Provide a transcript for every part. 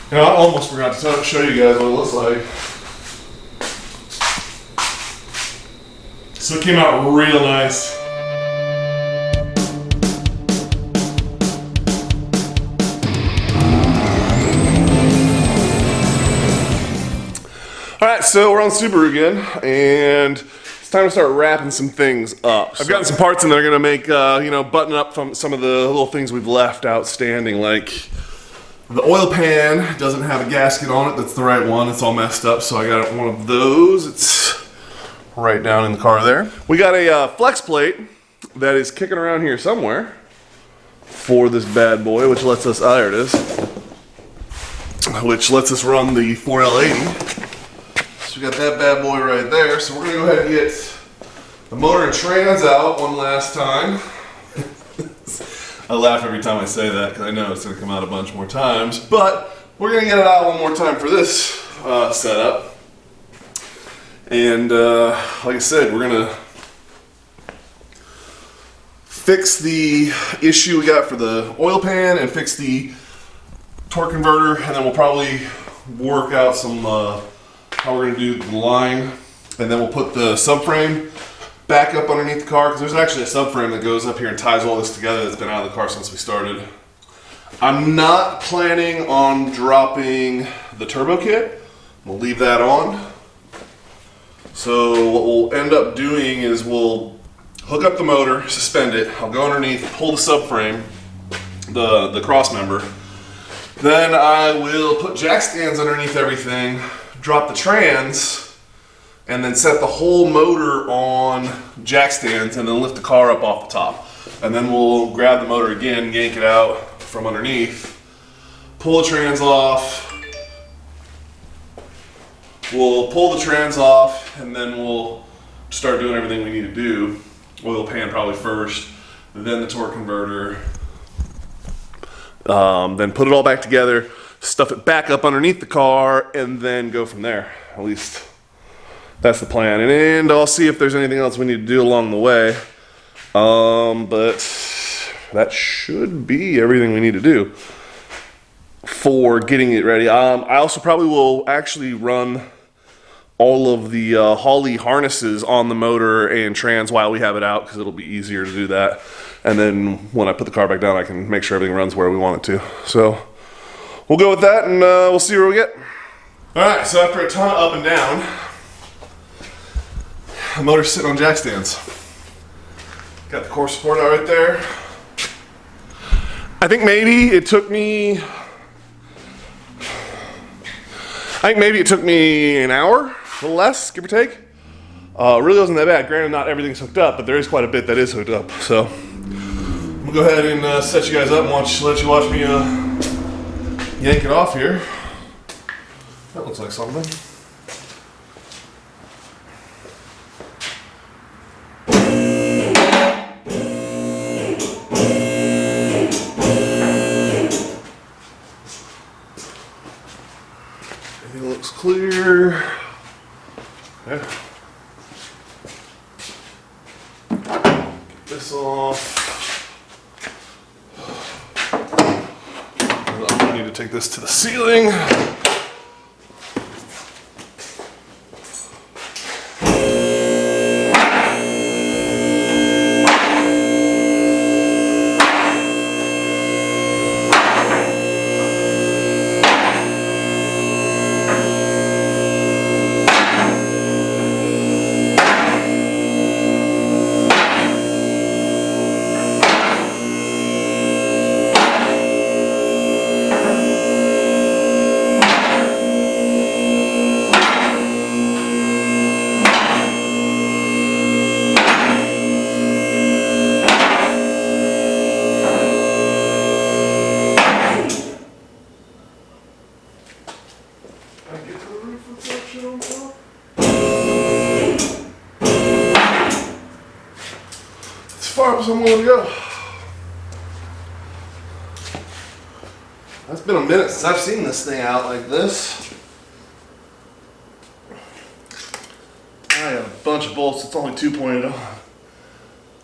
You know, I almost forgot to show you guys what it looks like. So it came out real nice. All right, so we're on Subaru again, and it's time to start wrapping some things up. I've gotten some parts in there gonna make, you know, button up from some of the little things we've left outstanding, like the oil pan doesn't have a gasket on it. That's the right one. It's all messed up, so I got one of those. It's right down in the car there. We got a flex plate that is kicking around here somewhere for this bad boy, which lets us, there it is, which lets us run the 4L80. So we got that bad boy right there. So we're gonna go ahead and get the motor and trans out one last time. I laugh every time I say that because I know it's gonna come out a bunch more times, but we're gonna get it out one more time for this setup. And like I said, we're gonna fix the issue we got for the oil pan and fix the torque converter, and then we'll probably work out some how we're gonna do the line, and then we'll put the subframe back up underneath the car, because there's actually a subframe that goes up here and ties all this together that's been out of the car since we started. I'm not planning on dropping the turbo kit. We'll leave that on. So what we'll end up doing is we'll hook up the motor, suspend it, I'll go underneath, pull the subframe, the cross member. Then I will put jack stands underneath everything, drop the trans, and then set the whole motor on jack stands and then lift the car up off the top. And then we'll grab the motor again, yank it out from underneath, pull the trans off. We'll pull the trans off, and then we'll start doing everything we need to do. Oil pan probably first, then the torque converter. Then put it all back together, stuff it back up underneath the car, and then go from there. At least that's the plan. And I'll see if there's anything else we need to do along the way. But that should be everything we need to do for getting it ready. I also probably will actually run all of the Holley harnesses on the motor and trans while we have it out, because it'll be easier to do that. And then when I put the car back down, I can make sure everything runs where we want it to. So we'll go with that, and we'll see where we get. All right, so after a ton of up and down, the motor's sitting on jack stands. Got the core support out right there. I think maybe it took me an hour, a little less, give or take. Really wasn't that bad. Granted, not everything's hooked up, but there is quite a bit that is hooked up. So I'm gonna go ahead and set you guys up and let you watch me yank it off here. That looks like something. Everything looks clear. Yeah. Get this off. I'm gonna need to take this to the ceiling. Far as I'm willing to go. It's been a minute since I've seen this thing out like this. I have a bunch of bolts. It's only 2.0.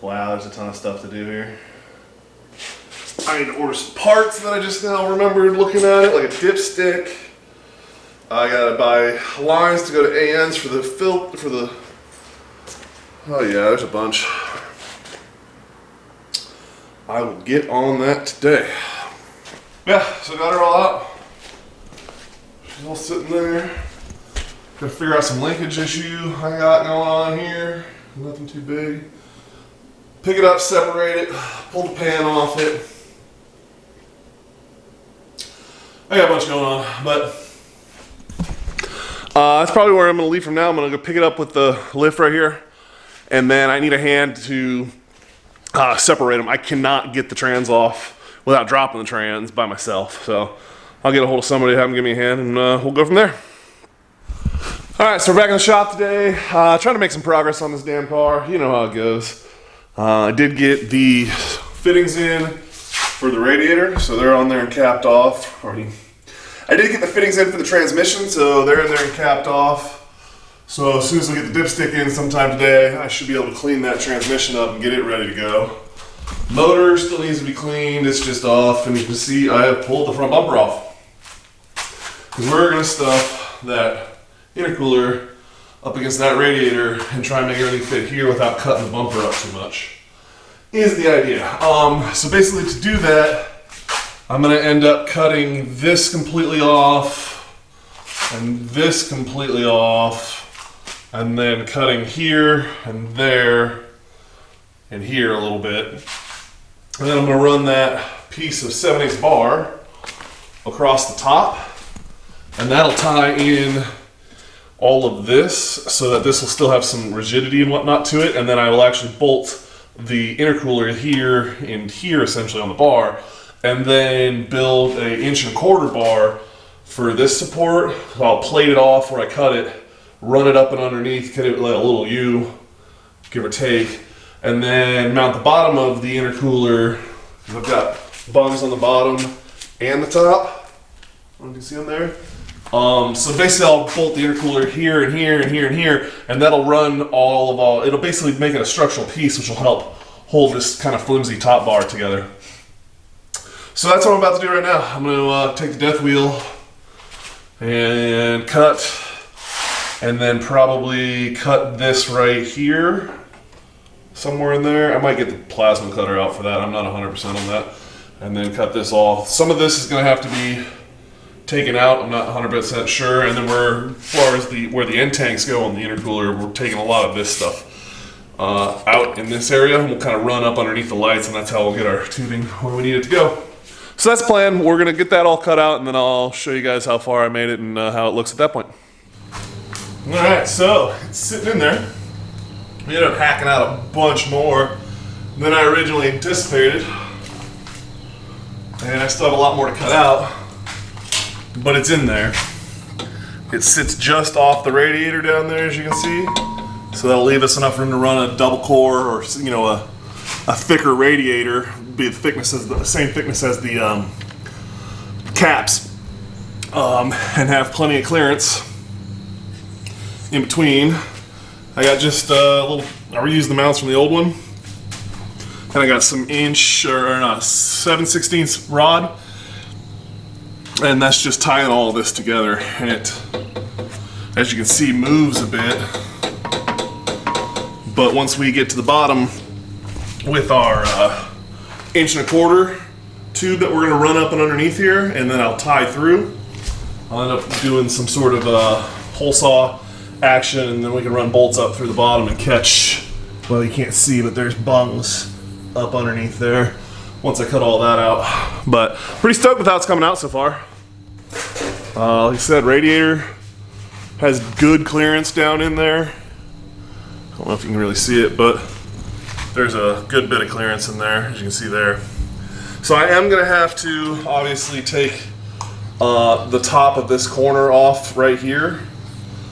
Wow, there's a ton of stuff to do here. I need to order some parts that I just now remembered looking at it, like a dipstick. I gotta buy lines to go to ANs for the oh yeah, there's a bunch. I will get on that today. Yeah, so got her all out. She's all sitting there. Gotta figure out some linkage issue I got going on here. Nothing too big. Pick it up, separate it, pull the pan off it. I got a bunch going on, but that's probably where I'm gonna leave from now. I'm gonna go pick it up with the lift right here, and then I need a hand to separate them. I cannot get the trans off without dropping the trans by myself. So I'll get a hold of somebody, have them give me a hand, and we'll go from there. All right, so we're back in the shop today, trying to make some progress on this damn car. You know how it goes. I did get the fittings in for the radiator, so they're on there and capped off. I did get the fittings in for the transmission, so they're in there and capped off. So as soon as I get the dipstick in sometime today, I should be able to clean that transmission up and get it ready to go. Motor still needs to be cleaned, it's just off, and you can see I have pulled the front bumper off. Because we're gonna stuff that intercooler up against that radiator and try and make everything fit here without cutting the bumper up too much, is the idea. So basically to do that, I'm gonna end up cutting this completely off and this completely off, and then cutting here and there and here a little bit. And then I'm gonna run that piece of 7/8 bar across the top, and that'll tie in all of this so that this will still have some rigidity and whatnot to it, and then I will actually bolt the intercooler here and here essentially on the bar, and then build a 1.25 inch bar for this support. I'll plate it off where I cut it, run it up and underneath, cut it like a little U, give or take, and then mount the bottom of the intercooler. I've got bungs on the bottom and the top. You can see them there. So basically I'll bolt the intercooler here and here and here and here, and that'll run it'll basically make it a structural piece which will help hold this kind of flimsy top bar together. So that's what I'm about to do right now. I'm gonna take the death wheel and cut, and then probably cut this right here, somewhere in there. I might get the plasma cutter out for that, I'm not 100% on that. And then cut this off. Some of this is gonna have to be taken out, I'm not 100% sure, and then as far as where the end tanks go on the intercooler, we're taking a lot of this stuff out in this area, and we'll kind of run up underneath the lights, and that's how we'll get our tubing where we need it to go. So that's the plan. We're gonna get that all cut out, and then I'll show you guys how far I made it and how it looks at that point. All right, so it's sitting in there. We ended up hacking out a bunch more than I originally anticipated, and I still have a lot more to cut out. But it's in there. It sits just off the radiator down there, as you can see. So that'll leave us enough room to run a double core, or a thicker radiator, be the same thickness as the caps, and have plenty of clearance in between. I got just a little. I reused the mounts from the old one, and I got some 7/16 rod. And that's just tying all this together, and it, as you can see, moves a bit. But once we get to the bottom with our 1.25 inch tube that we're going to run up and underneath here, and then I'll tie through, I'll end up doing some sort of hole saw action, and then we can run bolts up through the bottom and catch, well, you can't see, but there's bungs up underneath there once I cut all that out. But pretty stoked with how it's coming out so far. Like I said, radiator has good clearance down in there. I don't know if you can really see it, but there's a good bit of clearance in there, as you can see there. So I am gonna have to obviously take the top of this corner off right here,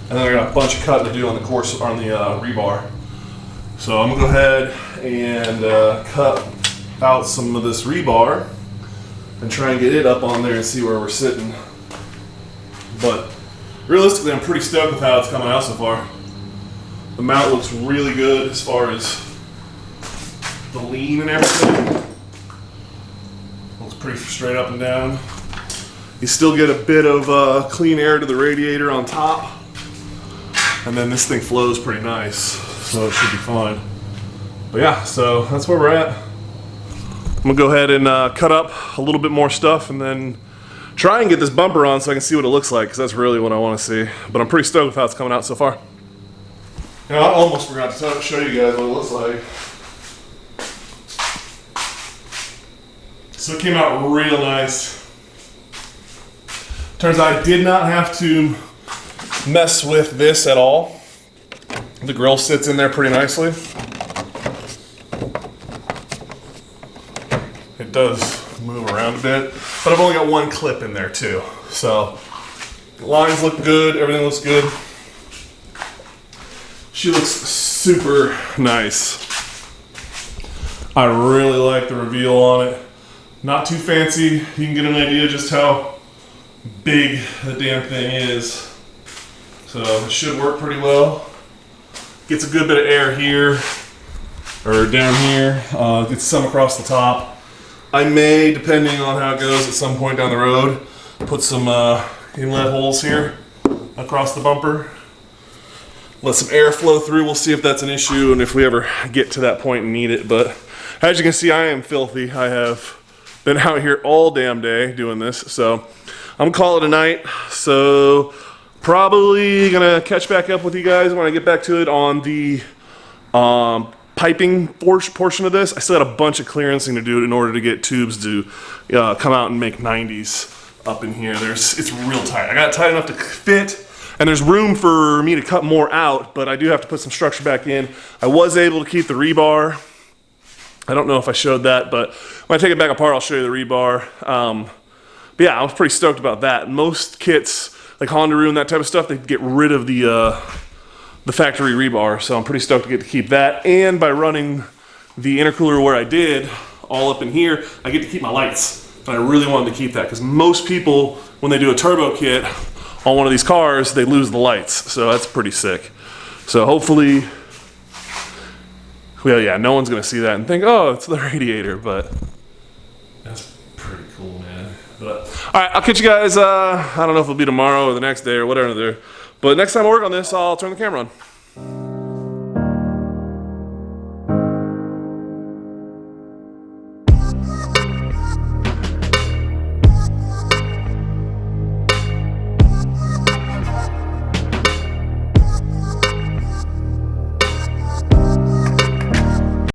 and then I got a bunch of cutting to do on the rebar. So I'm gonna go ahead and cut out some of this rebar and try and get it up on there and see where we're sitting. But realistically, I'm pretty stoked with how it's coming out so far. The mount looks really good as far as the lean and everything. pretty straight up and down. You still get a bit of clean air to the radiator on top. And then this thing flows pretty nice, so it should be fine. But yeah, so that's where we're at. I'm gonna go ahead and cut up a little bit more stuff and then try and get this bumper on so I can see what it looks like, because that's really what I want to see. But I'm pretty stoked with how it's coming out so far. You know, I almost forgot to show you guys what it looks like. So it came out real nice. Turns out I did not have to mess with this at all. The grill sits in there pretty nicely. It does move around a bit, but I've only got one clip in there too. So the lines look good, everything looks good. She looks super nice. I really like the reveal on it. Not too fancy. You can get an idea just how big the damn thing is. So it should work pretty well. Gets a good bit of air here, or down here. Gets some across the top. I may, depending on how it goes at some point down the road, put some inlet holes here across the bumper. Let some air flow through. We'll see if that's an issue and if we ever get to that point and need it. But as you can see, I am filthy. I have been out here all damn day doing this. So I'm gonna call it a night. So probably gonna catch back up with you guys when I get back to it on the piping portion of this. I still got a bunch of clearancing to do in order to get tubes to come out and make 90s up in here. It's real tight. I got it tight enough to fit, and there's room for me to cut more out, but I do have to put some structure back in. I was able to keep the rebar. I don't know if I showed that, but when I take it back apart, I'll show you the rebar. But yeah, I was pretty stoked about that. Most kits, like Honda and that type of stuff, they get rid of the factory rebar, so I'm pretty stoked to get to keep that. And by running the intercooler where I did, all up in here, I get to keep my lights. And I really wanted to keep that, because most people, when they do a turbo kit on one of these cars, they lose the lights. So that's pretty sick. So hopefully, well, yeah, no one's gonna see that and think, oh, it's the radiator, but that's pretty cool, man. But all right, I'll catch you guys, I don't know if it'll be tomorrow or the next day or whatever, but next time I work on this, I'll turn the camera on.